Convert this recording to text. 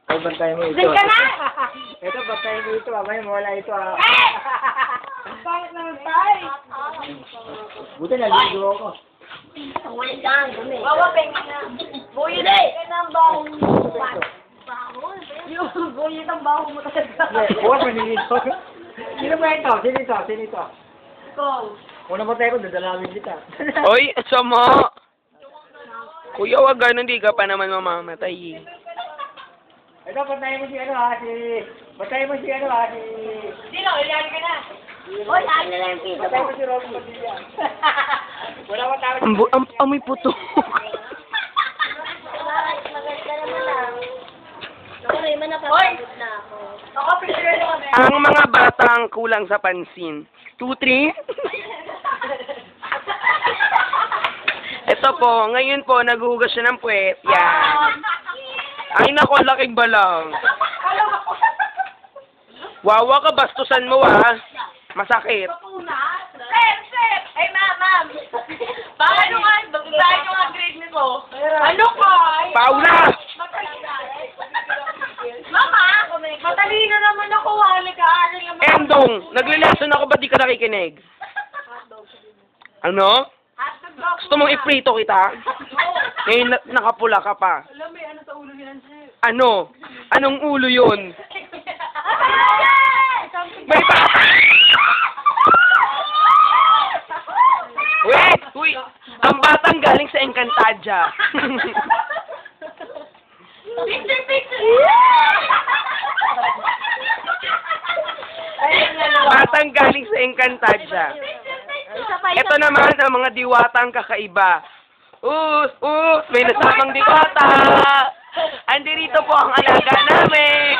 Ay, bantayan mo ito. Ka na! Ito, bantayan mo ito. Mamaya mawala ito ah. Bakit naman tayo? Buti naligo ako. Wawa, pengen na. Buyo na. Ang baho mo. Yung buyo ng baho mo talaga. Bukas manilito. Sino ba ito? Sino ito? Sino ito? Ikaw. Una mo tayo ko, dadalawin kita. Oy, sama. Kuya, wag ganun, di ka pa naman mamamatay. Ito, bantayan mo si ano ha, bantayan mo si ano ha, Sino? Ilan ka na? Hoy, ayun na lang yung piso bantayan mo. mo si Robin Padilla. Wala mo tawag. Amoy puto. Hoy! Ako, picture na kami. Ang mga batang kulang sa pansin. 2, 3. Ito po, ngayon po, naghuhugas siya ng puwet. Yan. Ay nako, laking balang. Wawa ka, bastusan mo ah. Masakit. Sir! Ay, ma'am! Paano nga? Babasahin ko ang grade nito. Ano ka? Paula! Mama! Matalino naman ako. Wala ka. Endong, nagle-lesson ako, ba't di ka nakikinig? Ano? Gusto mong iprito kita? Ngayon nakapula ka pa. Alam mo, ano sa ulo niyan, sir? Ano? Anong ulo yun? May pa... Wait! Uy! Ang batang galing sa Encantadia. Picture! Batang galing sa Encantadia. Ito naman ang mga diwatang kakaiba. May nasamang diwata. Andirito po ang alaga namin.